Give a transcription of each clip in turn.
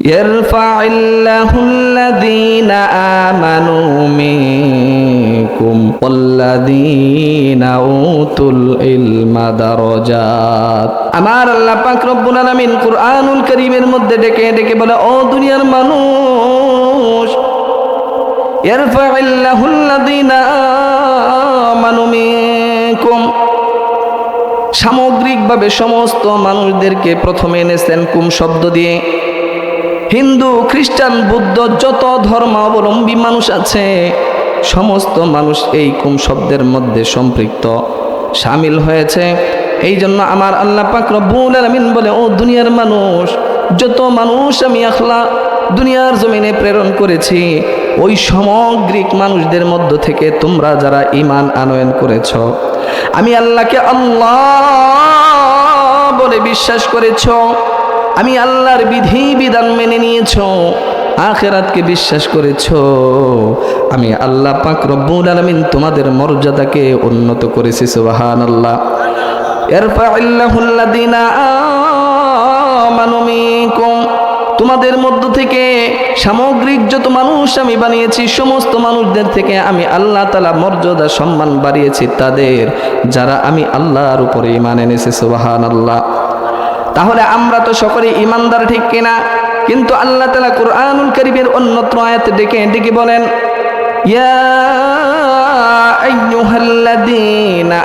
يرفع الله الذين آمنوا منكم والذين أوتوا العلم درجات। আমার আল্লাহ পাক রব্বুল আলামিন কুরআনুল কারীমের মধ্যে ডেকে ডেকে বলে, ও দুনিয়ার মানুষ, ইয়ারফা'িল্লাহুল লাযীনা আমানু মিনকুম, সামগ্রিকভাবে সমস্ত মানুষদেরকে প্রথমে এনেছেন কুম শব্দ দিয়ে। হিন্দু, খ্রিস্টান, বুদ্ধ, যত ধর্মাবলম্বী মানুষ আছে সমস্ত মানুষ এই কুম শব্দের মধ্যে সম্পৃক্ত, শামিল হয়েছে। এই জন্য আমার আল্লাহ পাক রব্বুল আলামিন বলে, ও দুনিয়ার মানুষ, যত মানুষ আমি আখলা দুনিয়ার জমিনে প্রেরণ করেছি, ওই সামগ্রিক মানুষদের মধ্য থেকে তোমরা যারা ঈমান আনয়ন করেছ, আমি আল্লাহকে আল্লাহ বলে বিশ্বাস করেছ, আমি আল্লাহর বিধি বিধান মেনে নিয়েছ, আখিরাতকে বিশ্বাস করেছ, আমি আল্লাহ পাক রব্বুল আলামিন তোমাদের মর্যাদাকে উন্নত করেছি। সুবহানাল্লাহ। ইয়ারফা'িল্লাহুল লাযীনা আমানু মিনকুম, তোমাদের মধ্য থেকে সামগ্রিক যত মানুষ আমি বানিয়েছি সমস্ত মানুষদের থেকে আমি আল্লাহ তাআলা মর্যাদা সম্মান বাড়িয়েছি তাদের যারা আমি আল্লাহর উপরে ঈমান এনেছে। সুবহানাল্লাহ। তাহলে আমরা তো সকলে ঈমানদার, ঠিক কিনা? কিন্তু আল্লাহ তাআলা কুরআনুল কারীমের অন্যত্র আয়াতে ডেকে ডেকে বলেন, ইয়া আইয়ুহাল্লাযীনা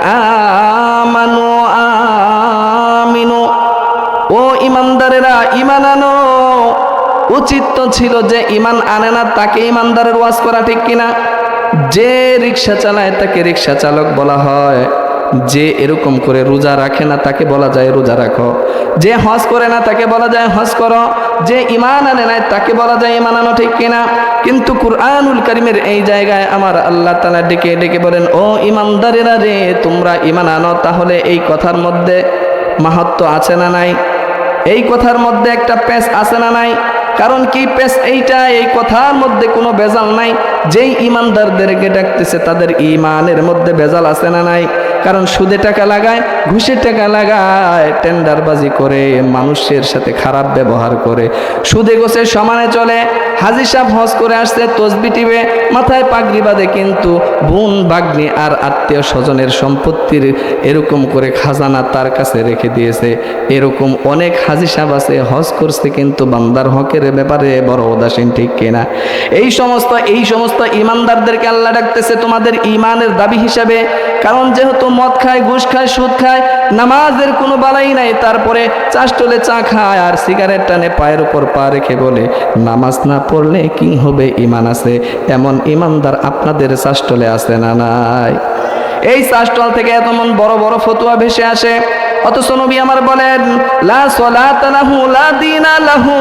আমানু আমিনু, ও ঈমানদারেরা ঈমান আনো। উচিত তো ছিল যে ঈমান আনে না তাকে ঈমানদারের ওয়াজ করা, ঠিক কিনা? যে রিকশা চালায় তাকে রিকশা চালক বলা হয়, যে এরকম করে রোজা রাখে না তাকে বলা যায় রোজা রাখো, যে হজ করে না তাকে বলা যায় হজ করো, যে ঈমান আনে না তাকে বলা যায় ঈমান আনো, ঠিক কিনা? কিন্তু কুরআনুল কারীমের এই জায়গায় আমার আল্লাহ তাআলা ডেকে ডেকে বলেন, ও ঈমানদারেরা রে, তোমরা ঈমান আনো। তাহলে এই কথার মধ্যে মাহাত্ম্য আছে না নাই? এই কথার মধ্যে একটা পেশ আছে না নাই? কারণ কি পেশ এইটা, এই কথার মধ্যে কোনো ভেজাল নাই। যেই ঈমানদারদেরকে ডাকতেছে তাদের ঈমানের মধ্যে ভেজাল আছে না নাই? কারণ সুদে টাকা লাগায়, ঘুষের টাকা লাগায়, টেন্ডারবাজি করে, মানুষের সাথে খারাপ ব্যবহার করে, সুদে গোছে সমানে চলে। হাজী সাহেব হজ করে আসছে, তসবি টিপে, মাথায় পাগড়ি বাঁধে, কিন্তু বোন বাগ্নি আর আত্মীয় স্বজনের সম্পত্তির এরকম করে খাজানা তার কাছে রেখে দিয়েছে। এরকম অনেক হাজী সাহেব আছে, হজ করছে কিন্তু বান্দার হকের ব্যাপারে বড় উদাসীন, ঠিক কিনা? এই সমস্ত ঈমানদারদেরকে আল্লাহ ডাকতেছে তোমাদের ঈমানের দাবি হিসাবে। কারণ যেহেতু মদ খায়, ঘুষ খায়, সুদ খায়, নামাজের কোনো বালাই নাই, তারপরে চাষটলে চা খায় আর সিগারেট টানে পায়ের উপর পা রেখে বলে নামাজ না পড়লে কি হবে, ঈমান আছে, এমন ঈমানদার আপনাদের চাষটলে আছে না নাই? এই চাষটল থেকে এমন বড় বড় ফতোয়া ভেসে আসে, অথচ নবী আমার বলেন, লা সালাতা লাহু লা দীনা লাহু,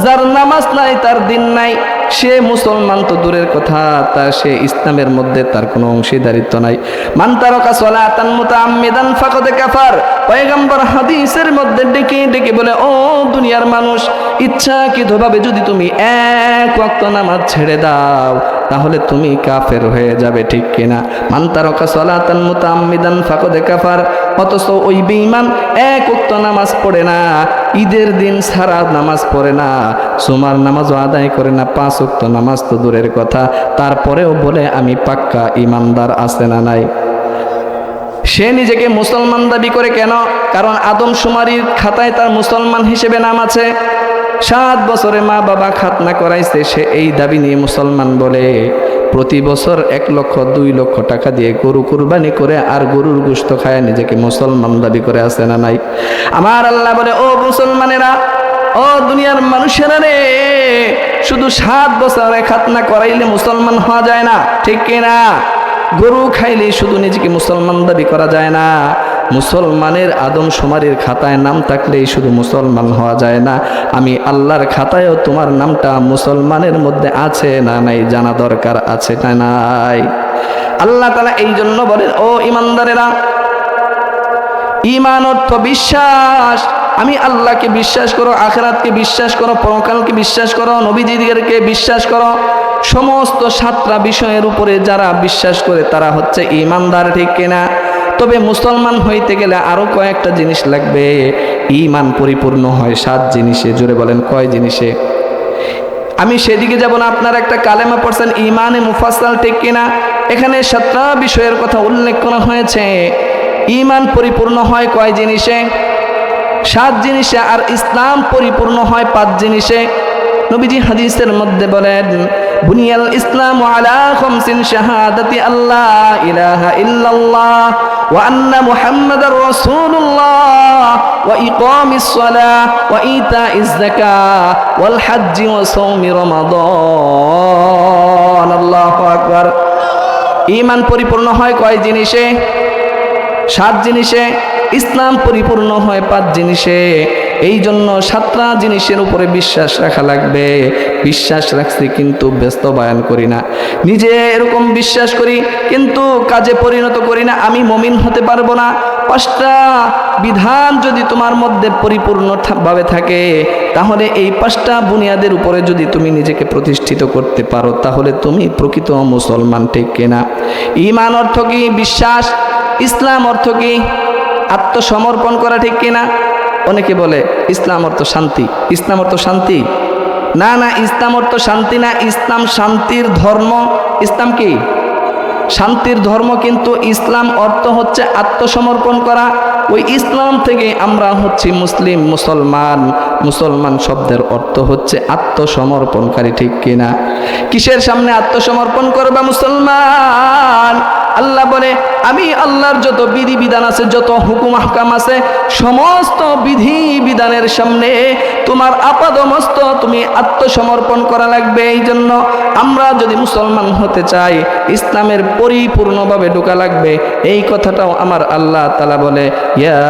যার নামাজ নাই তার দিন নাই। সে মুসলমান তো দূরের কথা, তার সে ইসলামের মধ্যে তার কোনো অংশীদারিত্ব নাই। মান তারাকা সালাতান মুতাআম্মিদান ফাকাদ কাফার, পয়গম্বর হাদিসের মধ্যে ডেকে ডেকে বলে, ও দুনিয়ার মানুষ, ইচ্ছাকৃতভাবে যদি তুমি এক ওয়াক্ত নামাজ ছেড়ে দাও তাহলে তুমি কাফের হয়ে যাবে, ঠিক কিনা? মান তারাকা সালাতান মুতাআম্মিদান ফাকাদ কাফার, অথচ ওই বেঈমান এক ওয়াক্ত নামাজ পড়ে না, ঈদের দিন সারা নামাজ পড়ে না, জুমার নামাজও আদায় করে না, 5 ওয়াক্ত নামাজ তো দূরের কথা, তারপরেও বলে আমি পাক্কা ঈমানদার, আছে না নাই? সে নিজেকে মুসলমান দাবি করে কেন? কারণ আদমশুমারির খাতায় তার মুসলমান হিসেবে নাম আছে। 7 বছরে মা বাবা খাতনা করাইছে, সে এই দাবি নিয়ে মুসলমান বলে। প্রতি বছর 1 লক্ষ 2 লক্ষ টাকা দিয়ে গরু কুরবানি করে আর গরুর গোশত খায় নিজেকে মুসলমান দাবি করে, আছে না নাই? আমার আল্লাহ বলে, ও মুসলমানেরা, ও দুনিয়ার মানুষেরা রে, শুধু 7 বছরে খাতনা করাইলে মুসলমান হওয়া যায় না, ঠিক কিনা? গরু খাইলে শুধু নিজেকে মুসলমান দাবি করা যায় না। মুসলমানের আদমশুমারির খাতায় নাম থাকলেই শুধু মুসলমান হওয়া যায় না। আমি আল্লাহর খাতায়ও তোমার নামটা মুসলমানের মধ্যে আছে না নাই জানা দরকার, আছে না নাই? আল্লাহ তাআলা এই জন্য বলেন, ও ঈমানদারেরা, ঈমান অর্থ বিশ্বাস। আমি আল্লাহকে বিশ্বাস করো, আখিরাতকে বিশ্বাস করো, পরকালকে বিশ্বাস করো, নবীজিদেরকে বিশ্বাস করো। সমস্ত 7টা বিষয়ের উপরে যারা বিশ্বাস করে তারা হচ্ছে ঈমানদার, ঠিক কিনা? তবে মুসলমান হইতে গেলে আরো কয়েকটা জিনিস লাগবে। ঈমান পরিপূর্ণ হয় 7 জিনিসে। জোরে বলেন কয় জিনিসে? আমি সেদিকে যাব না। আপনারা একটা কালেমা পড়ছেন ঈমানে মুফাসসাল, ঠিক কিনা? এখানে 7টা বিষয়ের কথা উল্লেখ করা হয়েছে। ঈমান পরিপূর্ণ হয় কয় জিনিসে? 7 জিনিসে। আর ইসলাম পরিপূর্ণ হয় 5 জিনিসে। নবীজি হাদিসের মধ্যে বলেন, বুনিয়াল ইসলামু আলা খামসিন শাহাদাতি আল্লাহ ইলাহা ইল্লাল্লাহ ওয়া আন্না মুহাম্মাদার রাসূলুল্লাহ ওয়া ইকামিস সালাহ ওয়া ইতাইজ যাকাহ ওয়াল হজ্জি ওয়া সাওমি রমাদান। আল্লাহু আকবার। ঈমান পরিপূর্ণ হয় কয় জিনিসে? 7 জিনিসে। ইসলাম পরিপূর্ণ হয় 5 জিনিসে। এই জন্য 7টা জিনিসের উপরে বিশ্বাস রাখা লাগবে। বিশ্বাস রাখছি কিন্তু বাস্তবায়ন করি না। নিজে এরকম বিশ্বাস করি কিন্তু কাজে পরিণত করি না, আমি মুমিন হতে পারবো না। 5টা বিধান যদি তোমার মধ্যে পরিপূর্ণভাবে থাকে, তাহলে এই 5টা বুনিয়াদের উপরে যদি তুমি নিজেকে প্রতিষ্ঠিত করতে পারো, তাহলে তুমি প্রকৃত মুসলমান, ঠিক কিনা? ঈমান অর্থ কি? বিশ্বাস। ইসলাম অর্থ কি? আত্মসমর্পণ করা, ঠিক কিনা? অনেকে বলে ইসলাম অর্থ শান্তি। ইসলাম অর্থ শান্তি না, না, ইসলাম অর্থ শান্তি না। ইসলাম শান্তির ধর্ম। ইসলাম কি? শান্তির ধর্ম। কিন্তু ইসলাম অর্থ হচ্ছে আত্মসমর্পণ করা। ওই ইসলাম থেকে আমরা হচ্ছি মুসলিম, মুসলমান। মুসলমান শব্দের অর্থ হচ্ছে আত্মসমর্পণকারী, ঠিক কিনা? কিসের সামনে আত্মসমর্পণ করবা মুসলমান? আল্লাহ বলে, আমি আল্লাহর যত বিধি বিধান আছে, যত হুকুম আহকাম আছে, সমস্ত বিধি বিধানের সামনে তোমার আপাদমস্ত তুমি আত্মসমর্পণ করা লাগবে। এই জন্য আমরা যদি মুসলমান হতে চাই, ইসলামের পরিপূর্ণভাবে ঢোকা লাগবে। এই কথাটাও আমার আল্লাহ তাআলা বলে, ইয়া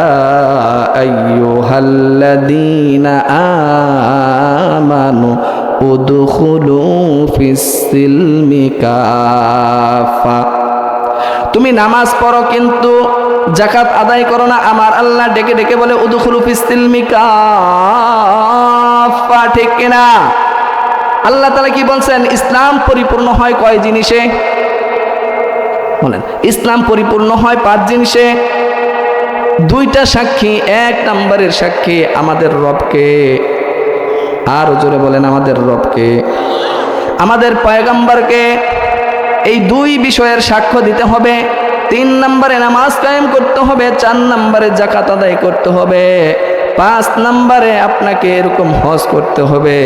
আইয়ুহাল্লাযীনা আমানু উদখুলু ফিস-সিলমি কাফা। তুমি নামাজ পড়ো কিন্তু যাকাত আদায় করো না। আমার আল্লাহ ডেকে ডেকে বলে, উদখুলু ফিস-সিলমি কাফা, ঠিক কিনা? আল্লাহ তাআলা কি বলছেন? ইসলাম পরিপূর্ণ হয় কয় জিনিসে? বলেন। ইসলাম পরিপূর্ণ হয় 5 জিনিসে। 2টা সাক্ষী। 1 নম্বরের সাক্ষী আমাদের রবকে। আর জোরে বলেন, আমাদের রবকে, আমাদের পয়গম্বরকে। এই 2 বিষয়ের সাক্ষ্য দিতে হবে। 3 নম্বরে নামাজ কায়েম করতে হবে। 4 নম্বরে যাকাত আদায় করতে হবে। 5 নম্বরে আপনাকে এরকম হজ করতে হবে,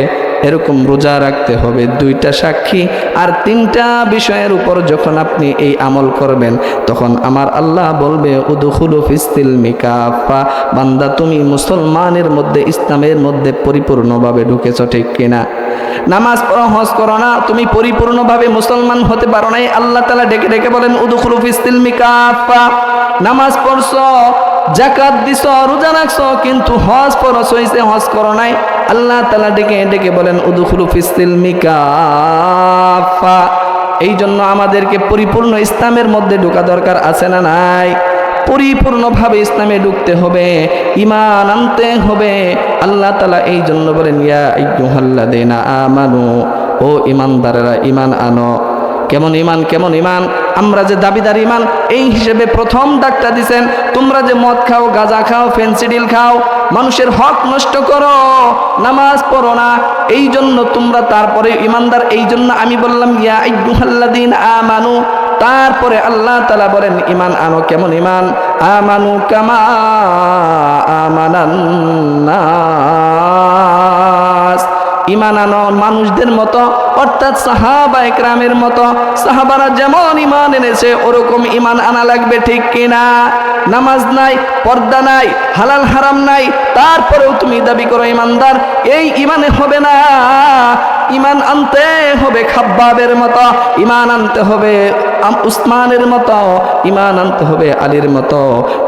এরকম রোজা রাখতে হবে। 2টা সাক্ষী আর 3টা বিষয়ের উপর যখন আপনি এই আমল করবেন, তখন আমার আল্লাহ বলবে, উদখুলু ফিস-সিলমি কাফা। বান্দা, তুমি মুসলমানের মধ্যে, ইসলামের মধ্যে পরিপূর্ণভাবে ঢুকেছ, ঠিক কিনা? নামাজ পড়ো, হজ করো না, তুমি পরিপূর্ণভাবে মুসলমান হতে পারো নাই। আল্লাহ তাআলা ডেকে ডেকে বলেন, উদখুলু ফিস-সিলমি কাফা। নামাজ পড়ছো, যাকাত দিছো, রোজা রাখছো, কিন্তু হজ ফরজ হইছে, হজ করো নাই। আল্লাহ তাআলা ডেকে ডেকে বলেন, উদখুলু ফিস-সিলমি কাফা। এই জন্য আমাদেরকে পরিপূর্ণ ইসলামের মধ্যে ঢোকা দরকার আছে না নাই? পরিপূর্ণভাবে ইসলামে ঢুকতে হবে, ঈমান আনতে হবে। আল্লাহ তাআলা এই জন্য বলেন, ইয়া আইয়ুহাল্লাযীনা আমানু, ও ঈমানদারেরা ঈমান আনো। কেমন ঈমান? কেমন ঈমান? আমরা যে দাবিদার ঈমান, এই হিসেবে প্রথম ডাকটা দিবেন, তোমরা যে মদ খাও, গাঁজা খাও, ফেন্সিডিল খাও, মানুষের হক নষ্ট করো, নামাজ পড়ো না, এই জন্য তোমরা তারপরে ঈমানদার। এই জন্য আমি বললাম, ইয়া আইয়ুহাল্লাযীনা আমানু। তারপরে আল্লাহ তাআলা বলেন, ঈমান আনো। কেমন ঈমান? আমানু কামা আমানান নাস। ঈমান আনো মানুষদের মতো, অর্থাৎ সাহাবায়ে কেরামের মতো। সাহাবারা যেমন ঈমান এনেছে ওরকম ঈমান আনা লাগবে, ঠিক কিনা? নামাজ নাই, পর্দা নাই, হালাল হারাম নাই, তারপরেও তুমি দাবি করো ঈমানদার, এই ঈমানে হবে না। ঈমান আনতে হবে খাব্বাবের মতো, ঈমান আনতে হবে উসমানের মতো, ঈমান আনতে হবে আলীর মতো,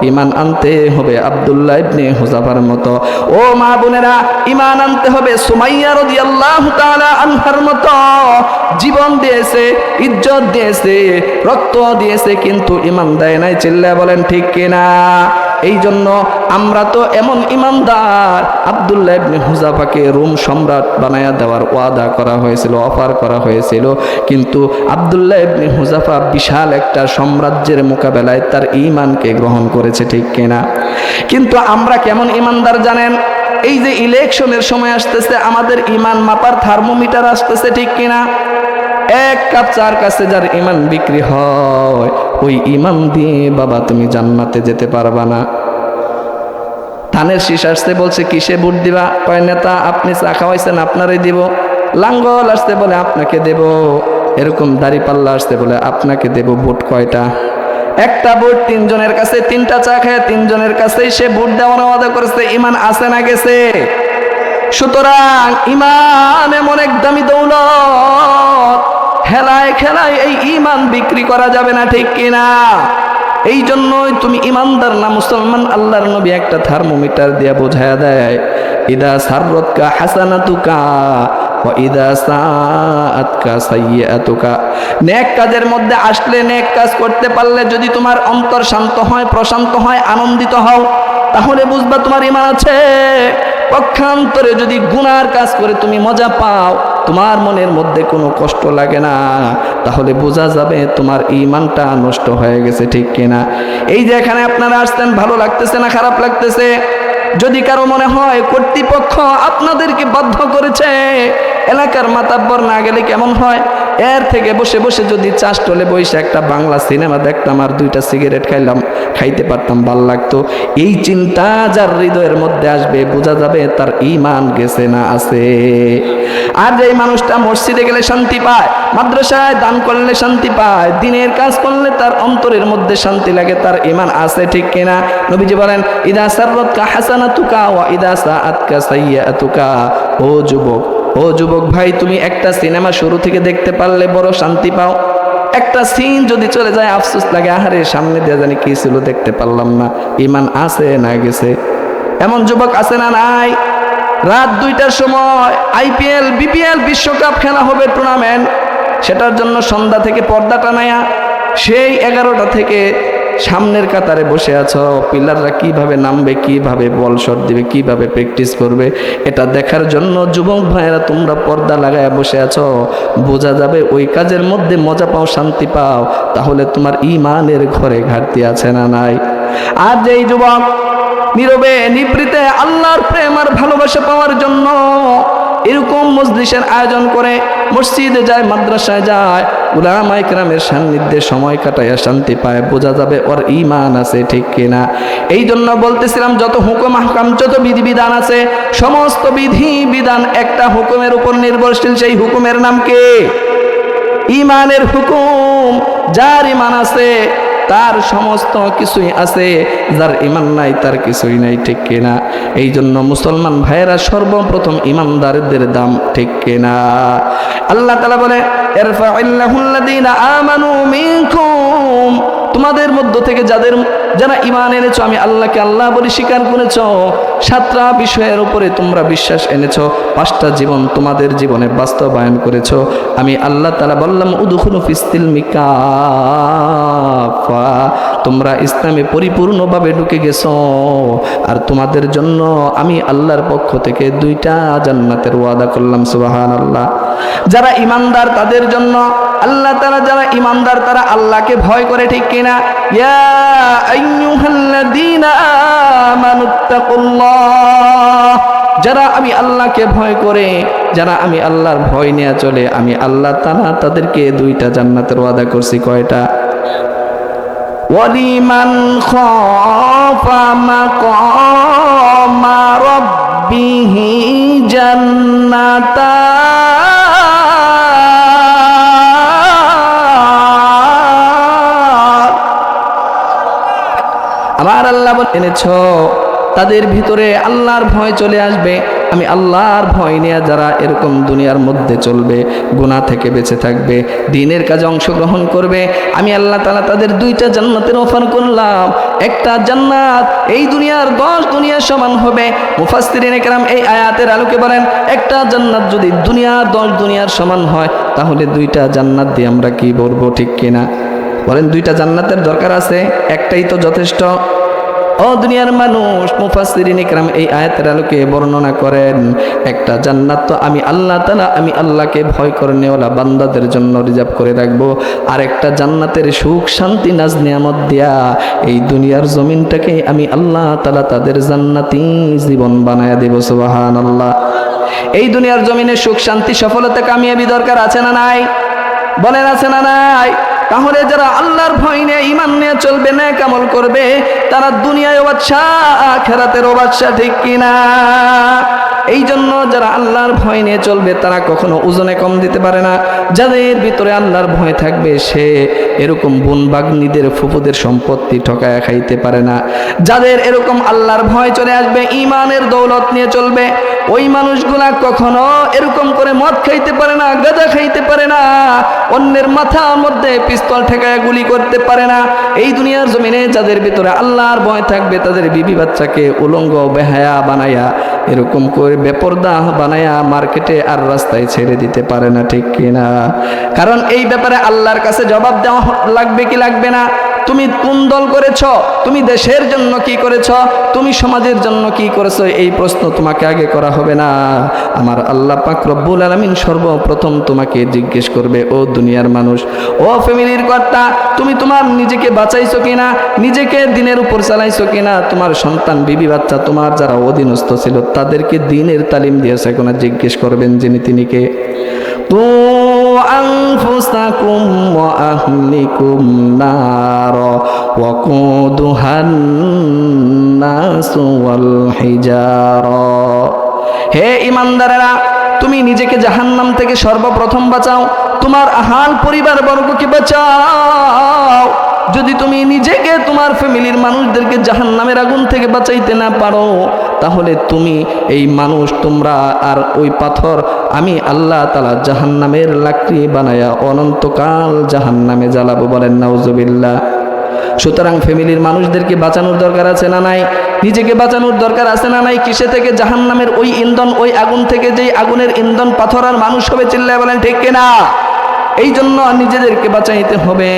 ঈমান আনতে হবে আব্দুল্লাহ ইবনে হুযাফার মতো। ও মা বোনেরা, ঈমান আনতে হবে সুমাইয়া রাদিয়াল্লাহু তাআলা আনহার মতো। জীবন দিয়েছে, ইজ্জত দিয়েছে, রক্ত দিয়েছে, কিন্তু ঈমান দেয় নাই। চিল্লায়া বলেন ঠিক কিনা? এই জন্য আমরা তো এমন ইমানদার, আব্দুল্লাহ ইবনে হুযাফাকে রোম সম্রাট বানায়া দেওয়ার ওয়াদা করা হয়েছিল, অফার করা হয়েছিল, কিন্তু আব্দুল্লাহ ইবনে হুযাফা বিশাল একটা সাম্রাজ্যের মোকাবেলায় তার ঈমানকে গ্রহণ করেছে, ঠিক কিনা? কিন্তু আমরা কেমন ইমানদার জানেন? এই যে ইলেকশনের সময় আসতেছে, আমাদের ঈমান মাপার থার্মোমিটার আসতেছে, ঠিক কিনা? এক কাপ চার কাছে যার ঈমান বিক্রি হয়, ওই ঈমান দিয়ে বাবা তুমি জান্নাতে যেতে পারবা না। ধানের শীষ আসতে বলছে কিসে ভোট দিবা? কয় নেতা আপনি চা খাওয়াইছেন আপনারই দিব। লাঙ্গল আসতে বলে আপনাকে দেব। এরকম দাড়িপাল্লা আসতে বলে আপনাকে দেব। ভোট কয়টা? একটা ভোট। তিনজনের কাছে তিনটা চা খায়, তিনজনের কাছেই সে ভোট দেওয়ার ওয়াদা করেছে। ঈমান আছে না গেছে? সুতরাং ঈমান এমন এক দামি দৌলত, হেলায় খেলায় এই ঈমান বিক্রি করা যাবে না, ঠিক কিনা? এই জন্যই তুমি ইমানদার না মুসলমান, আল্লাহর নবী একটা থার্মোমিটার দিয়া বোঝায়া দেয়, ইদা সাররাতকা হাসানাতুকা ওয়া ইদা সাআতকা সাইয়্যাতুকা। নেক কাজের মধ্যে আসলে, নেক কাজ করতে পারলে যদি তোমার অন্তর শান্ত হয়, প্রশান্ত হয়, আনন্দিত হও, তাহলে বুঝবা তোমার ঈমান আছে। পক্ষান্তরে যদি গুনার কাজ করে তুমি মজা পাও, তোমার মনের মধ্যে কোনো কষ্ট লাগে না, তাহলে বোঝা যাবে তোমার ঈমানটা নষ্ট হয়ে গেছে, ঠিক কিনা? এই যে এখানে আপনারা আসছেন, ভালো লাগতেছে না খারাপ লাগতেছে? যদি কারো মনে হয় কর্তৃপক্ষ আপনাদেরকে বাধ্য করেছে, এলাকার মাতাব্বর না গেলে কেমন হয়? এর থেকে বসে বসে যদি চা স্টলে বসে একটা বাংলা সিনেমা দেখতাম আর দুইটা সিগারেট খাইতে পারতাম, ভাল লাগতো। এই চিন্তা যার হৃদয়ের মধ্যে আসবে, বোঝা যাবে তার ঈমান গেছে না আছে। আর যে মানুষটা মসজিদে গেলে শান্তি পায়, মাদ্রাসায় দান করলে শান্তি পায়, দিনের কাজ করলে তার অন্তরের মধ্যে শান্তি লাগে, তার ঈমান আছে, ঠিক কিনা? নবীজি বলেন, ইদা সাররাতকা হাসানাতুকা ওয়া ইদা সাআতকা সাইয়্যাতুকা। ও যুবক ভাই, তুমি একটা সিনেমা শুরু থেকে দেখতে পারলে বড় শান্তি পাও। একটা সিন যদি চলে যায় আফসোস লাগে, আহারে সামনে দিয়ে জানি কি ছিল দেখতে পারলাম না। ঈমান আছে না গেছে? এমন যুবক আছে না নাই? রাত 2টার সময় IPL BPL বিশ্বকাপ খেলা হবে, টুর্নামেন্ট, সেটার জন্য সন্ধ্যা থেকে পর্দা টানায়া সেই 11টা থেকে সামনের কাতারে বসে আছো। পিলাররা কিভাবে নামবে, কিভাবে বল শট দিবে, কিভাবে প্র্যাকটিস করবে, এটা দেখার জন্য যুবক ভাইয়েরা তোমরা পর্দা লাগায় বসে আছো। বোঝা যাবে ওই কাজের মধ্যে মজা পাও, শান্তি পাও, তাহলে তোমার ঈমানের ঘরে ঘাটতি আছে না নাই? আর যেই যুবক নীরবে নিভৃতে আল্লাহর প্রেম আর ভালোবাসা পাওয়ার জন্য এরকম মজলিসের আয়োজন করে, মসজিদে যায়, মাদ্রাসায় যায়, উলামায়ে কেরামের সান্নিধ্যে সময় কাটায় শান্তি পায়, বোঝা যাবে ওর ঈমান আছে, ঠিক কিনা? এই জন্য বলতেছিলাম, যত হুকুম আহকাম, যত বিধিবিধান আছে, সমস্ত বিধিবিধান একটা হুকুমের উপর নির্ভরশীল। সেই হুকুমের নাম কি? ঈমানের হুকুম। যার ঈমান আছে তার সমস্ত কিছুই আছে, যার ঈমান নাই তার কিছুই নাই, ঠিক কিনা? এই জন্য মুসলমান ভাইয়েরা সর্বপ্রথম ঈমানদারদের দাম, ঠিক কিনা? আল্লাহ তাআলা বলে, ইরফা'iল্লাহুল্লাযীনা আমানু মিনকুম, তোমাদের মধ্য থেকে যারা ঈমান এনেছো, আমি আল্লাহকে আল্লাহ বলে স্বীকার করেছো, 7টা বিষয়ের উপরে তোমরা বিশ্বাস এনেছো, 5টা জীবন তোমাদের জীবনে বাস্তবায়ন করেছো, আমি আল্লাহ তাআলা বললাম, উদখুলু ফিস-সিলমি কাফা, তোমরা ইসলামে পরিপূর্ণভাবে ঢুকে গেছো। আর তোমাদের জন্য আমি আল্লাহর পক্ষ থেকে 2টা জান্নাতের ওয়াদা করলাম। সুবহানাল্লাহ। যারা ঈমানদার তাদের জন্য আল্লাহ তাআলা, যারা ঈমানদার তারা আল্লাহকে ভয় করে, ঠিক কিনা? ইয়া আইয়ুহাল্লাযীনা আমানুত্তাকুল্লাহ, যারা আমি আল্লাহকে ভয় করে, যারা আমি আল্লাহর ভয় নিয়ে চলে, আমি আল্লাহ তাআলা তাদেরকে 2টা জান্নাতের ওয়াদা করছি। কয়টা? ওয়ালিমান খাফা মাকামা রাব্বিহি জান্নাতান। আমার আল্লাহ এনেছো, তাদের ভিতরে আল্লাহর ভয় চলে আসবে। আমি আল্লাহর ভয় নিয়ে যারা এরকম দুনিয়ার মধ্যে চলবে, গুনাহ থেকে বেঁচে থাকবে, দ্বীনের কাজে অংশগ্রহণ করবে, আমি আল্লাহ তাআলা তাদের 2টা জান্নাতের অফার করলাম। একটা জান্নাত এই দুনিয়ার 10 দুনিয়ার সমান হবে। মুফাসসিরিনে কেরাম এই আয়াতের আলোকে বলেন, একটা জান্নাত যদি দুনিয়ার 10 দুনিয়ার সমান হয়, তাহলে 2টা জান্নাত দিয়ে আমরা কি বলবো, ঠিক কিনা? বলেন, 2টা জান্নাতের দরকার আছে? একটাই তো যথেষ্ট। ও দুনিয়ার মানুষ, মুফাসসিরিন ইকরাম এই আয়াতের আলোকে বর্ণনা করেন, একটা জান্নাত তো আমি আল্লাহ তাআলা, আমি আল্লাহকে ভয় করে নেওয়ালা বান্দাদের জন্য রিজার্ভ করে রাখবো, আর একটা জান্নাতের সুখ শান্তি নাজ নিয়ামত দিয়া এই দুনিয়ার জমিনটাকে আমি আল্লাহ তাআলা তাদের জান্নাতি জীবন বানায়া দেব। সুবহানাল্লাহ। এই দুনিয়ার জমিনে সুখ শান্তি সফলতা কামিয়াবি দরকার আছে না নাই? বলেন আছে না নাই? তাহলে যারা আল্লাহর ভয় নিয়ে ঈমান নিয়ে চলবে, নেক আমল করবে, তারা দুনিয়ায়ও বাদশা আখিরাতেরও বাদশা, ঠিক কিনা? এই জন্য যারা আল্লাহর ভয় নিয়ে চলবে তারা কখনো ওজনে কম দিতে পারে না। যাদের ভিতরে আল্লাহর ভয় থাকবে সে এরকম বোন বাগনিদের ফুফুদের সম্পত্তি ঠকায়া খাইতে পারে না। যাদের এরকম আল্লাহর ভয় চলে আসবে, ঈমানের দৌলত নিয়ে চলবে, ওই মানুষগুলা কখনো এরকম করে মদ খাইতে পারে না, গাঁজা খাইতে পারে না, অন্যের মাথার মধ্যে পিস্তল ঠেকায়া গুলি করতে পারে না। এই দুনিয়ার জমিনে যাদের ভিতরে আল্লাহর ভয় থাকবে তাদের বিবি বাচ্চাকে উলঙ্গ বেহায়া বানায়া, এরকম করে বেপরদা বানায়া মার্কেটে আর রাস্তায় ছেড়ে দিতে পারে না, ঠিক কিনা? কারণ এই ব্যাপারে আল্লাহর কাছে জবাব দেওয়া লাগবে কি লাগবে না? তুমি কোন দল করেছ, তুমি দেশের জন্য কি করেছ, তুমি সমাজের জন্য কি করেছো, এই প্রশ্ন তোমাকে আগে করা হবে না। আমার আল্লাহ পাক রব্বুল আলামিন সর্বপ্রথম তোমাকে জিজ্ঞেস করবে, ও দুনিয়ার মানুষ, ও ফ্যামিলির কর্তা, তুমি তোমার নিজেকে বাঁচাইছো কিনা, নিজেকে দিনের উপর চালাইছো কিনা, তোমার সন্তান বিবি বাচ্চা তোমার যারা অধীনস্থ ছিল তাদেরকে দিনের তালিম দিয়েছে কিনা জিজ্ঞেস করবেন যিনি তিনি কে। তো أنفسكم وأهلكم نارا وقودها الناس والحجارة। হে ইমানদারেরা, তুমি নিজেকে জাহান্নাম থেকে সর্বপ্রথম বাঁচাও, তোমার আহাল পরিবার বর্গকে বাঁচাও। যদি তুমি নিজেকে, তোমার ফ্যামিলির মানুষদেরকে জাহান্নামের আগুন থেকে বাঁচাইতে না পারো, তাহলে তুমি এই মানুষ, তোমরা আর ওই পাথর আমি আল্লাহ তাআলা জাহান্নামের লাকড়ি বানায়া অনন্তকাল জাহান্নামে জ্বালাবো। বলেন নাউজুবিল্লাহ। সুতরাং ফ্যামিলির মানুষদেরকে বাঁচানোর দরকার আছে না নাই? নিজেকে বাঁচানোর দরকার আছে না নাই? কিসে থেকে? জাহান্নামের ওই ইন্ধন, ওই আগুন থেকে, যেই আগুনের ইন্ধন পাথর আর মানুষ হবে। চিল্লায় বলেন ঠিক কিনা? এই জন্য নিজেদেরকে বাঁচাইতে হবে।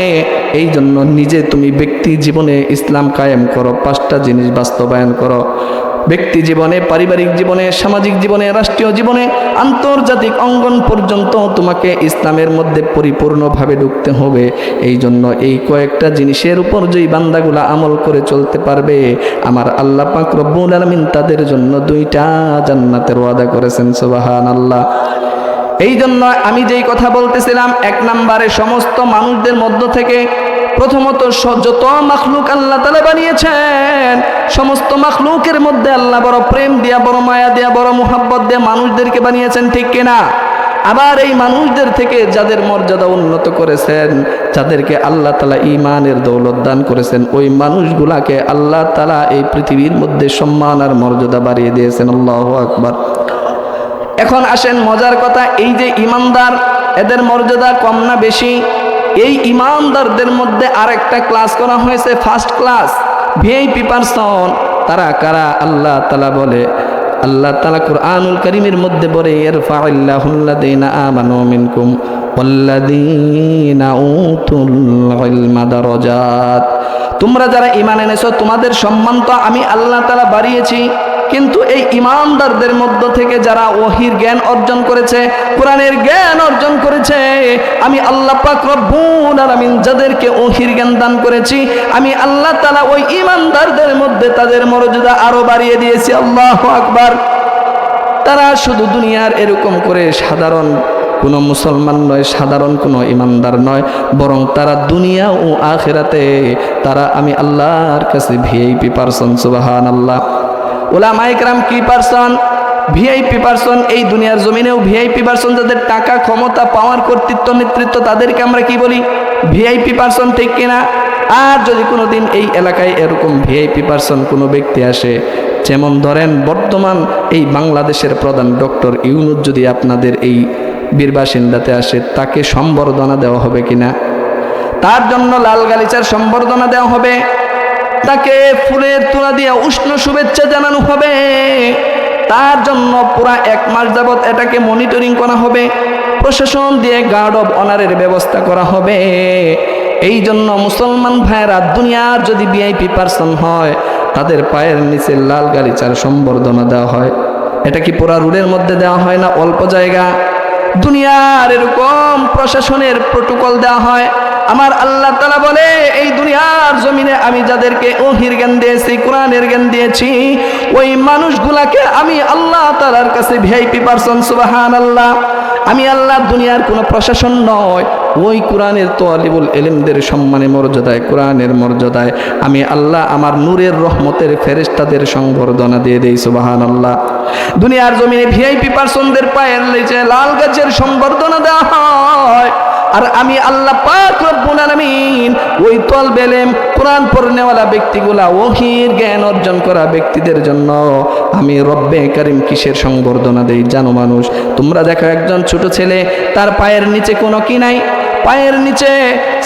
এই জন্য নিজে তুমি ব্যক্তি জীবনে ইসলাম কায়েম করো, 5টা জিনিস বাস্তবায়ন করো। ব্যক্তি জীবনে, পারিবারিক জীবনে, সামাজিক জীবনে, রাষ্ট্রীয় জীবনে, আন্তর্জাতিক অঙ্গন পর্যন্ত তোমাকে ইসলামের মধ্যে পরিপূর্ণভাবে ঢুকতে হবে। এই জন্য এই কয়েকটা জিনিসের উপর যেই বান্দাগুলা আমল করে চলতে পারবে, আমার আল্লাহ পাক রব্বুল আলামিন তাদের জন্য 2টা জান্নাতের ওয়াদা করেছেন। সুবহানাল্লাহ। এই জন্য আমি যেই কথা বলতেছিলাম, 1 নম্বরে সমস্ত মানুষদের মধ্য থেকে প্রথমত যত মাখলুক আল্লাহ তাআলা বানিয়েছেন, সমস্ত মাখলুকের মধ্যে আল্লাহ বড় প্রেম দিয়া, বড় মায়া দিয়া, বড় মুহাব্বত দিয়া মানুষদেরকে বানিয়েছেন, ঠিক কিনা? আবার এই মানুষদের থেকে যাদের মর্যাদা উন্নত করেছেন, যাদেরকে আল্লাহ তাআলা ঈমানের দৌলত দান করেছেন, ওই মানুষগুলাকে আল্লাহ তাআলা এই পৃথিবীর মধ্যে সম্মান আর মর্যাদা বাড়িয়ে দিয়েছেন। আল্লাহু আকবার। এখন আসেন মজার কথা, এই যে ঈমানদার, এদের মর্যাদা কম না বেশি? এই ঈমানদারদের মধ্যে আরেকটা ক্লাস করা হয়েছে, ফার্স্ট ক্লাস, ভিআইপি পারসন। তারা কারা? আল্লাহ তাআলা বলে, আল্লাহ তাআলা কুরআনুল কারীমের মধ্যে বলে, ইয়ারফাউল্লাযীনা আমানু মিনকুম ওয়াল্লাযীনা উতুল ইলমা দারাজাত। তোমরা যারা ঈমান এনেছো তোমাদের সম্মান তো আমি আল্লাহ তাআলা বাড়িয়েছি, কিন্তু এই ঈমানদারদের মধ্য থেকে যারা ওহীর জ্ঞান অর্জন করেছে, কোরআনের জ্ঞান অর্জন করেছে, আমি আল্লাহ পাক রব্বুল আলামিন যাদেরকে ওহীর জ্ঞান দান করেছি, আমি আল্লাহ তাআলা ওই ঈমানদারদের মধ্যে তাদের মর্যাদা আরো বাড়িয়ে দিয়েছি। আল্লাহু আকবার। তারা শুধু দুনিয়ার এরকম করে সাধারণ কোনো মুসলমান নয়, সাধারণ কোনো ঈমানদার নয়, বরং তারা দুনিয়া ও আখিরাতে তারা আমি আল্লাহর কাছে ভিআইপি পারসন। সুবহানাল্লাহ। উলামায়ে কেরাম কি পারসন? VIP person. এই দুনিয়ার জমিনেও ভিআইপি পারসন, যাদের টাকা, ক্ষমতা, পাওয়ার, কর্তৃত্ব, নেতৃত্ব, তাদেরকে আমরা কি বলি? ভিআইপি পারসন, ঠিক কিনা? আর যদি কোনোদিন এই এলাকায় এরকম ভিআইপি পারসন কোনো ব্যক্তি আসে, যেমন ধরেন বর্তমান এই বাংলাদেশের প্রধান ডক্টর ইউনূস যদি আপনাদের এই বীরবাসিন্দাতে আসে, তাকে সম্বর্ধনা দেওয়া হবে কিনা? তার জন্য লাল গালিচার সম্বর্ধনা দেওয়া হবে, তাকে ফুলের তোড়া দিয়ে উষ্ণ শুভেচ্ছা জানানো হবে, তার জন্য পুরা 1 মাস যাবত এটাকে মনিটরিং করা হবে, প্রশাসন দিয়ে গার্ড অব অনারের ব্যবস্থা করা হবে। এই জন্য মুসলমান ভাইয়েরা, দুনিয়ার যদি ভিআইপি পারসন হয়, তাদের পায়ের নিচে লাল গালিচার সম্বর্ধনা দেওয়া হয়। এটা কি পুরা রোডের মধ্যে দেওয়া হয় না অল্প জায়গা? দুনিয়ার এরকম প্রশাসনের প্রোটোকল দেওয়া হয়। আমার আল্লাহ তাআলা বলে এই দুনিয়ার জমিনে আমি যাদেরকে ওহীর জ্ঞান দিয়েছি, কোরআনের জ্ঞান দিয়েছি, ওই মানুষগুলাকে আমি আল্লাহ তাআলার কাছে ভিআইপি পারসন। সুবহানাল্লাহ। আমি আল্লাহ দুনিয়ার কোনো প্রশাসন নয়, ওই কোরআনের তালিবুল ইলমদের সম্মানে মর্যাদায়, কোরআনের মর্যাদায় আমি আল্লাহ আমার নূরের রহমতের ফেরেশতাদের সংবর্ধনা দিয়ে দেই। সুবহানাল্লাহ। দুনিয়ার জমিনে ভিআইপি পারসনদের পায়ের নিচে লাল গাছের সংবর্ধনা দেওয়া হয়, আর আমি আল্লাহ পাক রব্বুল আলামিন ওই তলবে ইলম কোরআন পড়নেওয়ালা ব্যক্তিগুলা, ওহীর জ্ঞান অর্জন করা ব্যক্তিদের জন্য আমি রব্বে কারীম কিসের সংবর্ধনা দেই জানো মানুষ? তোমরা দেখো একজন ছোট ছেলে, তার পায়ের নিচে কোনো কি নাই, পায়ের নিচে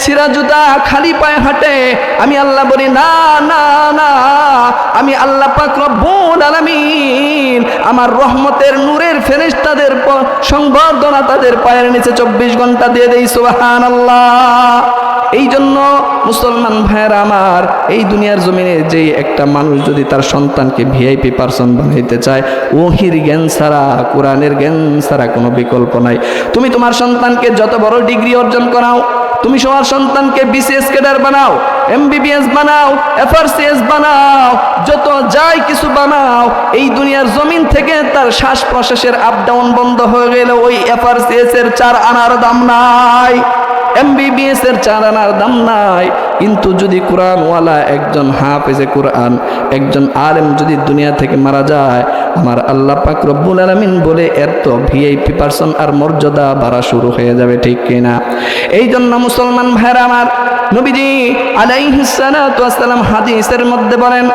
সিরা জুতা, খালি পায়ে হাঁটে। আমি আল্লাহ বলি না না না, আমি আল্লাহ পাক রব্বুল আলামিন আমার রহমতের নূরের ফেরেশতাদের সংবর্ধনা তাদের পায়ের নিচে 24 ঘন্টা দিয়ে দেই। সুবহানাল্লাহ। এই জন্য মুসলমান ভাইয়েরা আমার, এই দুনিয়ার জমিনে যে একটা মানুষ যদি তার সন্তানকে ভিআইপি পারসন বানাইতে চায়, ওহীর জ্ঞান ছাড়া, কোরআনের জ্ঞান ছাড়া কোনো বিকল্প নাই। তুমি তোমার সন্তানকে যত বড় ডিগ্রি অর্জন করাও, তুমি তোমার সন্তানকে বিসিএস ক্যাডার বানাও, এমবিবিএস বানাও, এফআরসিএস বানাও, যত যাই কিছু বানাও, এই দুনিয়ার জমিন থেকে তার শ্বাস প্রশ্বাসের আপ ডাউন বন্ধ হয়ে গেলে ওই এফআরসিএস এর 4 আনার দাম নাই, এমবিবিএস এর 4 আনার দাম নাই। কিন্তু যদি কোরআনওয়ালা একজন হাফেজে কোরআন, একজন আলেম যদি দুনিয়া থেকে মারা যায়, আমার আল্লাহ পাক রব্বুল আলামিন বলে এর তো ভিআইপি পারসন আর মর্যাদা বাড়া শুরু হয়ে যাবে, ঠিক কিনা? এই জন্য মুসলমান ভাইরা আমার, নবীজি আলাইহিস সালাতু ওয়াস সালাম হাদিসের মধ্যে বলেন,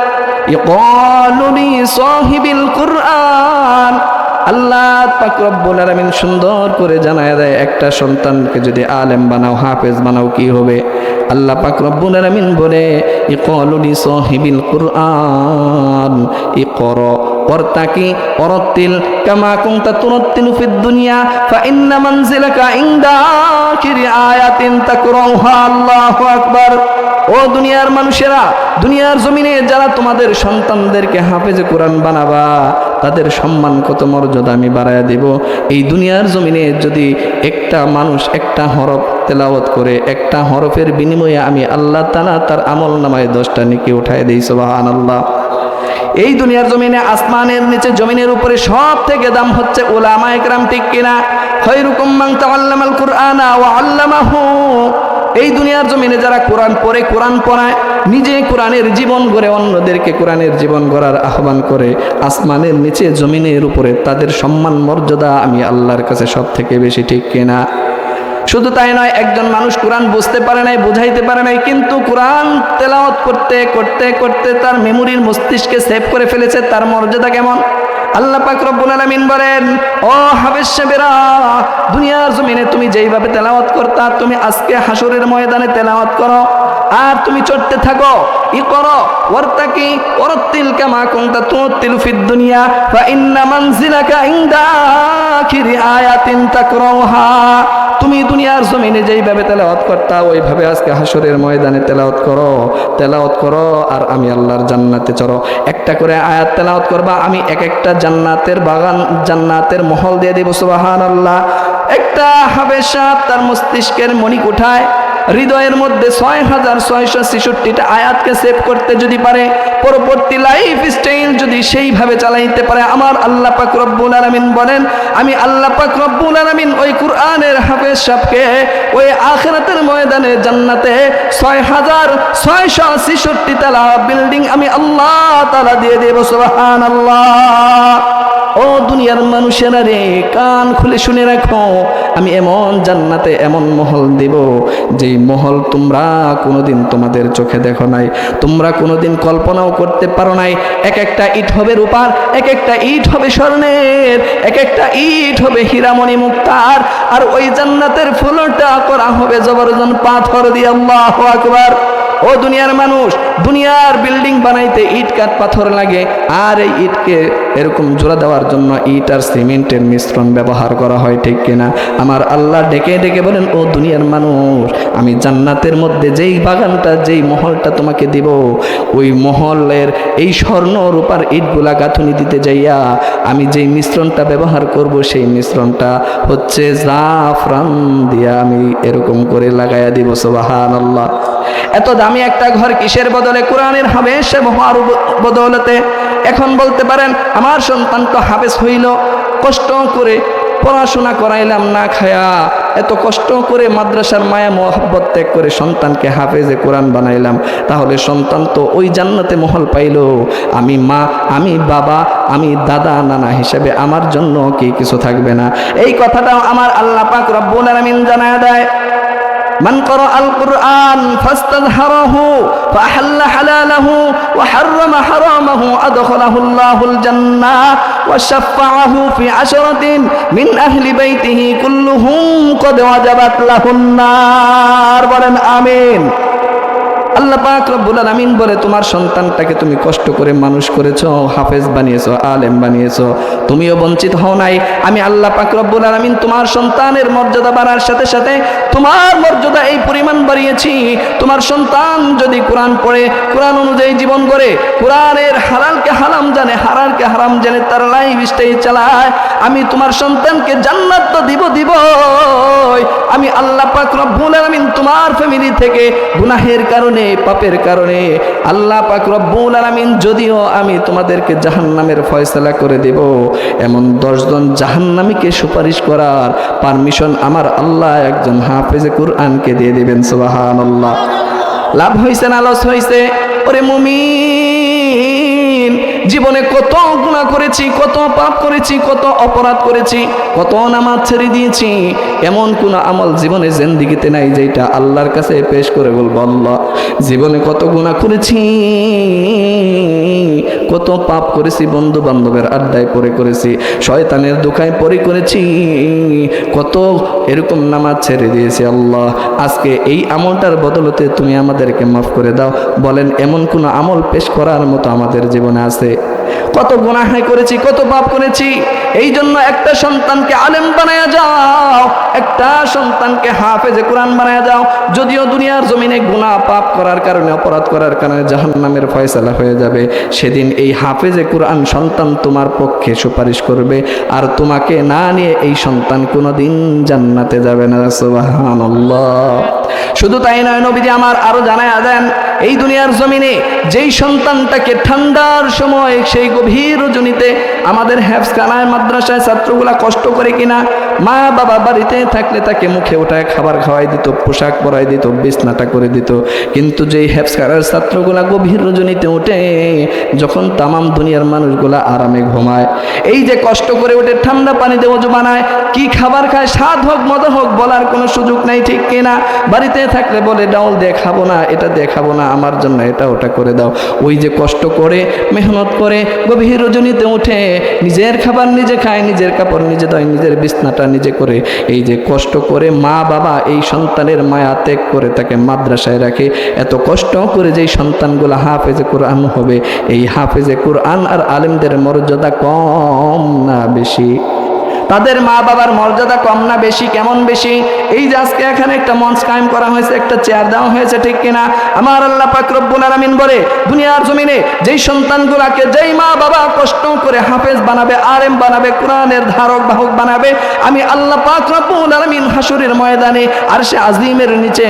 ইকালু লি সাহিবিল কুরআন। আল্লাহ পাক রব্বুল আলামিন সুন্দর করে জানায় দেয়, একটা সন্তানকে যদি আলেম বানাও, হাফেজ বানাও, কি হবে? আল্লাহ পাক রব্বুল আলামিন বলে, ইকালু লি সাহিবিল কুরআন ইকরা ওয়ারতাকি ওয়ারাতিল কামা কুনতা তুরাতিলু ফিদ দুনিয়া ফা ইন্না মানজিলাকা ইনদা আখিরি আয়াতিন তাকরাউহা। আল্লাহু আকবার। ও দুনিয়ার মানুষেরা, দুনিয়ার জমিনে যারা তোমাদের সন্তানদেরকে হাফেজে কোরআন বানাবা, তাদের সম্মান কত মর্যাদা আমি বাড়ায়া দেব। এই দুনিয়ার জমিনে যদি একটা মানুষ একটা হরফ তেলাওয়াত করে, একটা হরফের বিনিময়ে আমি আল্লাহ তাআলা তার আমল নামায় 10টা নেকি উঠায় দেই। সুবহানাল্লাহ। এই দুনিয়ার জমিনে আসমানের নিচে জমিনের উপরে সব থেকে দাম হচ্ছে উলামায়ে কেরাম, ঠিক কিনা? খায়রুকুম মান তাআল্লামাল কুরআনা ওয়া আল্লামাহু। এই দুনিয়ার জমিনে যারা কোরআন পড়ে, কোরআন পড়ায়, নিজে কোরআনের জীবন গড়ে অন্যদেরকে কোরআনের জীবন গড়ার আহ্বান করে, আসমানের নিচে জমিনের উপরে তাদের সম্মান মর্যাদা আমি আল্লাহর কাছে সব থেকে বেশি, ঠিক কিনা? শুধু তাই নয়, একজন মানুষ কোরআন বুঝতে পারে নাই, বুঝাইতে পারে নাই, কিন্তু কোরআন তেলাওয়াত করতে করতে করতে তার মেমোরির মস্তিষ্কে সেভ করে ফেলেছে, তার মর্যাদা কেমন? আল্লাহ পাক রব্বুল আলামিন বলেন, ও হাফেজ সাহেবেরা, দুনিয়ার জমিনে তুমি যেইভাবে তেলাওয়াত করতা, তুমি আজকে হাসরের ময়দানে তেলাওয়াত করো আর তুমি চড়তে থাকো। ইকরা ওয়ারতাকি ওয়ারাতিল কামা কুনতা তুরাতিলু ফিদ দুনিয়া ফা ইন্না মানজিলাকা ইনদা আখিরি আয়াতিন তাকরাউহা। তুমি দুনিয়ার জমিনে যেইভাবে তেলাওয়াত করতা, ওইভাবে আজকে হাসরের ময়দানে তেলাওয়াত করো আর আমি আল্লাহর জান্নাতে চড়ো। একটা করে আয়াত তেলাওয়াত করবা, আমি এক একটা জান্নাতের বাগান, জান্নাতের মহল দিয়ে দেব। সুবহানাল্লাহ। একটা হাফেজ সাহেব তার মস্তিষ্কের মণিকোঠায়, হৃদয়ের মধ্যে 6666টা আয়াতকে সেভ করতে যদি পারে, পরবর্তী লাইফ স্টাইল যদি সেইভাবে চালাইতে পারে, আমার আল্লাহ পাক রব্বুল আলামিন বলেন, আমি আল্লাহ পাক রব্বুল আলামিন ওই কুরআনের হাফেজ সাহেবকে ওই আখিরাতের ময়দানে জান্নাতে 6666 তালা বিল্ডিং আমি আল্লাহ তাআলা দিয়ে দেব। সুবহানাল্লাহ। ও দুনিয়ার মানুষেরা রে, কান খুলে শুনে রাখো, আমি এমন জান্নাতে এমন মহল দেব, যেই মহল তোমরা কোনোদিন তোমাদের চোখে দেখো নাই, তোমরা কোনোদিন কল্পনাও করতে পারো নাই। এক একটা ইট হবে রূপার, এক একটা ইট হবে স্বর্ণের, এক একটা ইট হবে হীরামণি মুক্তার, আর ওই জান্নাতের ফ্লোরটা করা হবে জবরদস্ত পাথর দিয়ে। আল্লাহু আকবার। ও দুনিয়ার মানুষ, দুনিয়ার বিল্ডিং বানাইতে ইট কাঠ পাথর লাগে, আর এই ইটকে এরকম জোড়া দেওয়ার জন্য ইট আর সিমেন্টের মিশ্রণ ব্যবহার করা হয়, ঠিক কিনা? আমার আল্লাহ ডেকে ডেকে বলেন, ও দুনিয়ার মানুষ, আমি জান্নাতের মধ্যে যেই বাগানটা, যেই মহলটা তোমাকে দিব, ওই মহলের এই স্বর্ণ রূপার ইটগুলা গাঁথুনি দিতে যাইয়া আমি যেই মিশ্রণটা ব্যবহার করব, সেই মিশ্রণটা হচ্ছে জাফরান দিয়া আমি এরকম করে লাগাইয়া দিব। সুবহানাল্লাহ। এত দামি একটা ঘর কিসের বদলে? কোরআনের হাফেজ হওয়ার বদৌলতে। এখন বলতে পারেন, আমার সন্তান তো হাফেজ হইল, কষ্ট করে পড়াশোনা করাইলাম না খায়া, এত কষ্ট করে মাদ্রাসার মায়া মোহাব্বত ত্যাগ করে সন্তানকে হাফেজে কোরআন বানাইলাম, তাহলে সন্তান তো ওই জান্নাতে মহল পাইল, আমি মা, আমি বাবা, আমি দাদা, নানা হিসেবে আমার জন্য কি কিছু থাকবে না? এই কথাটাও আমার আল্লাহ পাক রব্বুল আলামিন জানায় দেয়, من قرأ القرآن فاستظهره فأحل حلاله وحرم حرامه أدخله الله الجنة وشفعه في 10 من أهل بيته كلهم قد وجبت له النار বলেন আমিন। আল্লাহ পাক রব্বুল আলামিন বলে, তোমার সন্তানটাকে তুমি কষ্ট করে মানুষ করেছো, হাফেজ বানিয়েছো, আলেম বানিয়েছো, তুমিও বঞ্চিত হও নাই। আমি আল্লাহ পাক রব্বুল আলামিন তোমার সন্তানের মর্যাদা বাড়ার সাথে সাথে তোমার মর্যাদা এই পরিমাণ বাড়িয়েছি। তোমার সন্তান যদি কোরআন পড়ে, কোরআন অনুযায়ী জীবন করে, কোরআনের হালালকে হারাম জানে, হারালকে হারাম জানে, তার লাইফ স্টাইল চালায়, আমি তোমার সন্তানকে জান্নাত তো দিব। আমি আল্লাহ পাক রব্বুল আলামিন তোমার ফ্যামিলি থেকে গুনাহের কারণে, পাপের কারণে আল্লাহ পাক রব্বুল আলামিন যদিও আমি তোমাদেরকে জাহান্নামের ফয়সালা করে দেব, এমন 10 জন জাহান্নামীকে সুপারিশ করার পারমিশন আমার আল্লাহ একজন হাফেজে কোরআনকে দিয়ে দিবেন। সুবহানাল্লাহ। লাভ হইছে না লস হইছে? ওরে মুমিন, জীবনে কত গুনাহ করেছি, কত পাপ করেছি, কত অপরাধ করেছি, কত নামাজ ছেড়ে দিয়েছি, এমন কোন আমল জীবনে জিন্দেগিতে নাই যেটা আল্লাহর কাছে পেশ করে বলবো, আল্লাহ জীবনে কত গুনাহ করেছি, কত পাপ করেছি, বন্ধু বান্ধবের আড্ডায় পড়ে করেছি, শয়তানের দোকায় পড়ে করেছি, কত এরকম নামাজ ছেড়ে দিয়েছি। আল্লাহ আজকে এই আমলটার বদলতে তুমি আমাদেরকে মাফ করে দাও। বলেন, এমন কোন আমল পেশ করার মতো আমাদের জীবনে আছে? কত গুনাহ করেছি, কত পাপ করেছি। এই জন্য একটা সন্তানকে আলেম বানায়া যাও, একটা সন্তানকে হাফেজে কোরআন বানায়া যাও। যদিও দুনিয়ার জমিনে গুনাহ পাপ করার কারণে, অপরাধ করার কারণে জাহান্নামের ফয়সালা হয়ে যাবে, সেদিন এই হাফেজে কোরআন সন্তান তোমার পক্ষে সুপারিশ করবে, আর তোমাকে না নিয়ে এই সন্তান কোনোদিন জান্নাতে যাবে না। সুবহানাল্লাহ। শুধু তাই নয়, নবীজি আমার আরো জানায়া দেন, এই দুনিয়ার জমিনে যেই সন্তানটাকে ঠান্ডার সময় সেই গভীর রজনীতে আমাদের হেফজখানায় মাদ্রাসায় ছাত্রগুলা কষ্ট করে কিনা, মা বাবা বাড়িতে থাকলে তাকে মুখে ওঠায় খাবার খাওয়াই দিত, পোশাক পরাই দিত, বিছনাটা করে দিত, কিন্তু যেই হেফজখানার ছাত্রগুলা গভীর রজনীতে ওঠে, যখন তামাম দুনিয়ার মানুষগুলা আরামে ঘুমায়, এই যে কষ্ট করে ওঠে, ঠান্ডা পানিতে ওযু বানায়, কি খাবার খায়, স্বাদ হোক মজা হোক বলার কোনো সুযোগ নাই, ঠিক কিনা? বাড়িতে থাকলে বলে, ডাউল দিয়ে খাবো না, এটা দিয়ে খাবো না, আমার জন্য এটা ওটা করে দাও। ওই যে কষ্ট করে, মেহনত করে গভীর রজনীতে উঠে নিজের খাবার নিজে খায়, নিজের কাপড় নিজে ধোয়, নিজের বিছনাটা নিজে করে, এই যে কষ্ট করে মা বাবা এই সন্তানের মায়া ত্যাগ করে তাকে মাদ্রাসায় রাখে, এত কষ্ট করে যেই সন্তানগুলো হাফেজে কোরআন হবে, এই হাফেজে কোরআন আর আলেমদের মর্যাদা কম না বেশি? তাদের মা বাবার মর্যাদা কম না বেশি? কেমন বেশি? এই যে আজকে এখানে একটা মঞ্চ কায়েম করা হয়েছে, একটা চেয়ার দেওয়া হয়েছে, ঠিক কিনা? আমার আল্লাহ পাক রব্বুল আলামিন বলে, দুনিয়ার জমিনে যেই সন্তানগুলোকে যেই মা বাবা কষ্ট করে হাফেজ বানাবে, আলেম বানাবে, কোরআনের ধারক বাহক বানাবে, আমি আল্লাহ পাক রব্বুল আলামিন হাসরের ময়দানে আরশে আজিমের নিচে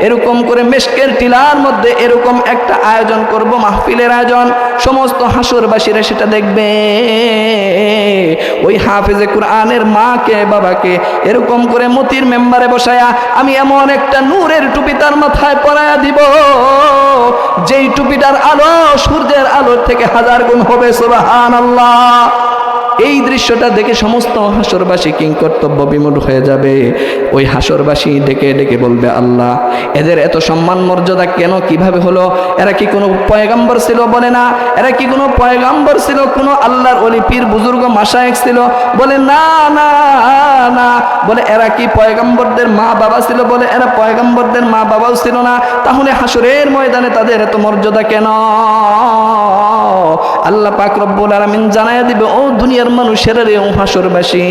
এরকম করে মেশকের টিলার মধ্যে এরকম একটা আয়োজন করব, মাহফিলের আয়োজন। সমস্ত হাসরবাসীরা সেটা দেখবে। ওই হাফেজে কোরআনের মাকে বাবাকে এরকম করে মতির মেম্বারে বসায়া আমি এমন একটা নূরের টুপি তার মাথায় পরায়া দিব, যেই টুপিটার আলো সূর্যের আলোর থেকে 1000 গুণ হবে। সুবহানাল্লাহ। এই দৃশ্যটা দেখে সমস্ত হাসরবাসী কিংকর্তব্য বিমূঢ় হয়ে যাবে। ওই হাসরবাসী ডেকে ডেকে বলবে, আল্লাহ এদের এত সম্মান মর্যাদা কেন, কিভাবে হলো? এরা কি কোনো পয়গাম্বর ছিল? বলে না। এরা কি কোনো পয়গাম্বর ছিল? কোনো আল্লাহর ওলি পীর বুজুর্গ মাশায়েখ ছিল? বলে না না না। বলে এরা কি পয়গম্বরদের মা বাবা ছিল? বলে এরা পয়গম্বরদের মা বাবাও ছিল না। তাহলে হাসরের ময়দানে তাদের এত মর্যাদা কেন? আল্লাহ পাক রব্বুল আলামিন জানায়া দিবে, ও দুনিয়ার মানুষেরা রে, ও হাসরবাসী,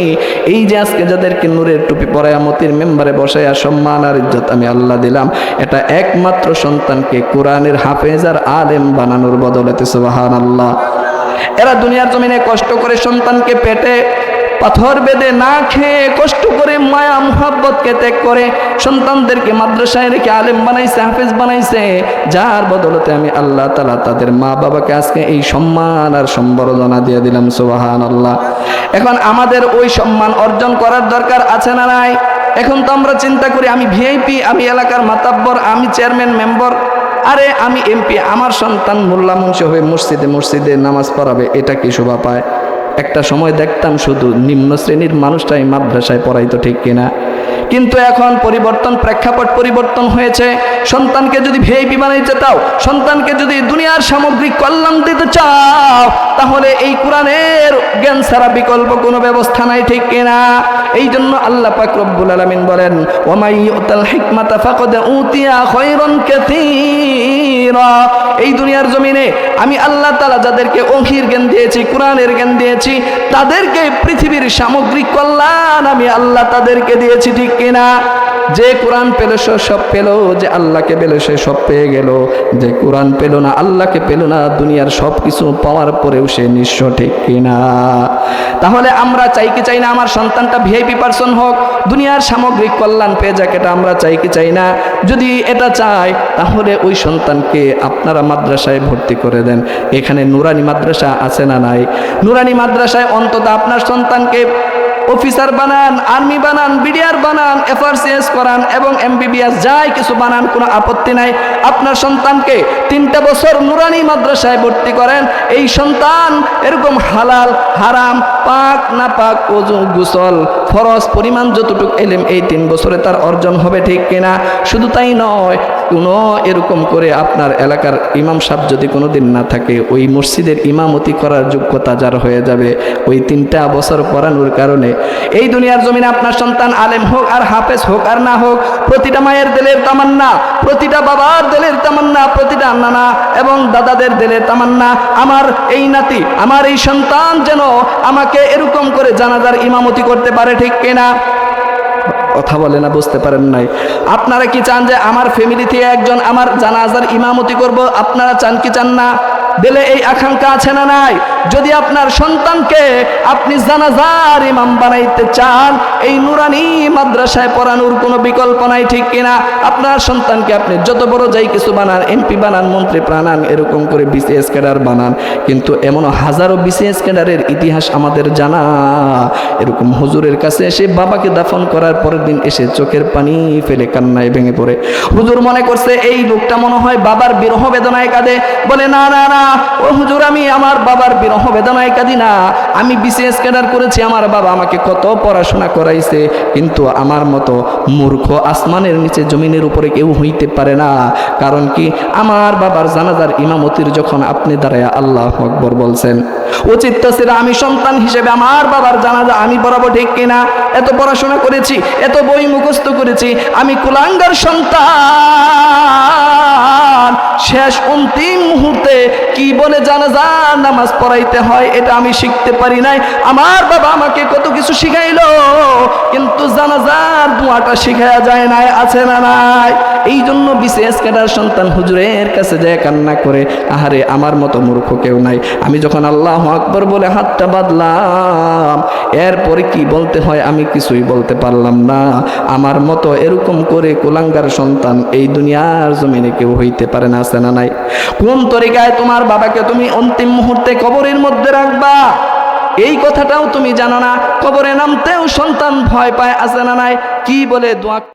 এই যে আজকে যাদেরকে নূরের টুপি পরায়া মতির মেম্বারে বসায়া সম্মান আর ইজ্জত আমি আল্লাহ দিলাম, এটা একমাত্র সন্তানকে কোরআনের হাফেজ আর আলেম বানানোর বদলেতে। সুবহানাল্লাহ। এরা দুনিয়ার জমিনে কষ্ট করে সন্তানকে পেটে পাথর বেঁধে না খেয়ে কষ্ট করে মায়া মুহাব্বতকে ত্যাগ করে সন্তানদেরকে মাদ্রাসায় রেখে আলেম বানাইছে, হাফেজ বানাইছে, যার বদলতে আমি আল্লাহ তাআলা তাদের মা বাবাকে আজকে এই সম্মান আর সম্বর্ধনা দিয়ে দিলাম। সুবহানাল্লাহ। এখন আমাদের ওই সম্মান অর্জন করার দরকার আছে না নাই? এখন তো আমরা চিন্তা করি আমি ভিআইপি, আমি এলাকার মাতাব্বর, আমি চেয়ারম্যান মেম্বার, আরে আমি এমপি, আমার সন্তান মোল্লা মুন্সি হয়ে মসজিদে মসজিদে নামাজ পড়াবে, এটা কি শোভা পায়? একটা সময় দেখতাম শুধু নিম্ন শ্রেণীর মানুষটাই মাদ্রাসায় পড়াইতো, ঠিক কিনা? কিন্তু এখন পরিবর্তন, প্রেক্ষাপট পরিবর্তন হয়েছে। সন্তানকে যদি ভিআইপি বানাইতে চাও, সন্তানকে যদি দুনিয়ার সামগ্রিক কল্যাণ দিতে চাও, তাহলে এই কোরআনের জ্ঞান ছাড়া বিকল্প কোনো ব্যবস্থা নাই, ঠিক কিনা? এই জন্য আল্লাহ পাক রব্বুল আলামিন বলেন, ওয়ামাই ইউতাল হিকমাতা ফাকাদ উতিয়া খায়রান কাসীরা। এই দুনিয়ার জমিনে আমি আল্লাহ তাআলা যাদেরকে ওহীর জ্ঞান দিয়েছি, কোরআনের জ্ঞান দিয়েছি, তাদেরকে পৃথিবীর সামগ্রিক কল্যাণ আমি আল্লাহ তাদেরকে দিয়েছি, ঠিক কিনা? যে কোরআন পেল সে সব পেল, যে আল্লাহকে পেল সে সব পেয়ে গেল, যে কোরআন পেল না, আল্লাহকে পেল না, দুনিয়ার সব কিছু পাওয়ার পরেও সে নিঃস্ব, ঠিক কিনা? তাহলে আমরা চাই কি চাই না আমার সন্তানটা ভিআইপি পারসন হোক, দুনিয়ার সামগ্রিক কল্যাণ পেয়ে যাক, এটা আমরা চাই কি চাই না? যদি এটা চাই তাহলে ওই সন্তানকে আপনারা মাদ্রাসায় ভর্তি করে দেন। এখানে নুরানি মাদ্রাসা আছে না নাই? নুরানি মাদ্রাসায় অন্তত আপনার সন্তানকে অফিসার বানান, আর্মি বানান, বিডিআর বানান, এফআরসিএস করান এবং এমবিবিএস যাই কিছু বানান, কোনো আপত্তি নাই। আপনার সন্তানকে 3টা বছর নুরানি মাদ্রাসায় ভর্তি করেন। এই সন্তান এরকম হালাল হারাম, পাক না পাক, ওযু গোসল ফরজ পরিমাণ যতটুকু এলেম এই 3 বছরে তার অর্জন হবে, ঠিক কিনা? শুধু তাই নয়, কোনো এরকম করে আপনার এলাকার ইমাম সাহেব যদি কোনো দিন না থাকে, ওই মসজিদের ইমামতি করার যোগ্যতা যার হয়ে যাবে ওই 3টা বছর পড়ানোর কারণে। এই দুনিয়ার জমিনে আপনার সন্তান আলেম হোক আর হাফেজ হোক আর না হোক, প্রতিটা মায়ের দিলের তামান্না, প্রতিটা বাবার দিলের তামান্না, প্রতিটা নানা এবং দাদাদের দিলের তামান্না, আমার এই নাতি, আমার এই সন্তান যেন আমাকে এরকম করে জানাজার ইমামতি করতে পারে, ঠিক কিনা? কথা বলে না, বুঝতে পারেন নাই? আপনারা কি চান যে আমার ফ্যামিলি থেকে একজন আমার জানাজার ইমামতি করব? আপনারা চান কি চান না? দিলে এই আকাঙ্ক্ষা আছে না নাই? যদি আপনার সন্তানকে আপনি জানাজার ইমাম বানাইতে চান, এই নুরানি মাদ্রাসায় পড়ানোর কোনো বিকল্প নাই, ঠিক কিনা? আপনার সন্তানকে আপনি যত বড় যাই কিছু বানান, এমপি বানান, মন্ত্রী বানান, এরকম করে বিসিএস ক্যাডার বানান, কিন্তু এমনও হাজারো বিসিএস ক্যাডারের ইতিহাস আমাদের জানা। এরকম হুজুরের কাছে এসে বাবাকে দাফন করার পরের দিন এসে চোখের পানি ফেলে কান্নায় ভেঙে পড়ে। হুজুর মনে করছে এই লোকটা মনে হয় বাবার বিরহ বেদনায় কাঁদে। বলে না না না, ও হুজুর, আমি আমার বাবার বিরহ বেদনায় কাঁদি না, আমি বিসিএস ক্যাডার করেছি, আমার বাবা আমাকে কত পড়াশোনা করাইছে, কিন্তু আমার মতো মূর্খ আসমানের নিচে জমিনের উপরে কেউ হইতে পারে না। কারণ কি, আমার বাবার জানাজার ইমামতির যখন আপনি দাঁড়ায় আল্লাহু আকবার বলছেন, উচিত তো ছিল আমি সন্তান হিসেবে আমার বাবার জানাজা আমি পড়াবো, ঠিক কিনা? এত পড়াশোনা করেছি, এত বই মুখস্থ করেছি, আমি কুলাঙ্গার সন্তান, শেষ অন্তিম মুহূর্তে কি বলে জানাজা নামাজ পড়াইতে হয় এটা আমি শিখতে পারি নাই। আমার বাবা আমাকে কত কিছু শিখাইলো, কিন্তু জানাজার দোয়াটা শিখায়া যায় নাই, আছে না নাই? এই জন্য বিসিএস ক্যাডার সন্তান হুজুরের কাছে যায় কান্না করে, আহারে আমার মতো মূর্খ কেউ নাই। আমি যখন আল্লাহু আকবার বলে হাতটা বাঁধলাম, এরপরে কি বলতে হয় আমি কিছুই বলতে পারলাম না। আমার মতো এরকম করে কুলাঙ্গার সন্তান এই দুনিয়ার জমিনে কেউ হইতে পারে না, আছে না নাই? কোন তরিকায় তোমার বাবাকে তুমি অন্তিম মুহূর্তে কবরের মধ্যে রাখবা এই কথাটাও তুমি জানো না। কবরে নামতেও সন্তান ভয় পায়, আছে না নাই? কি বলে দোয়া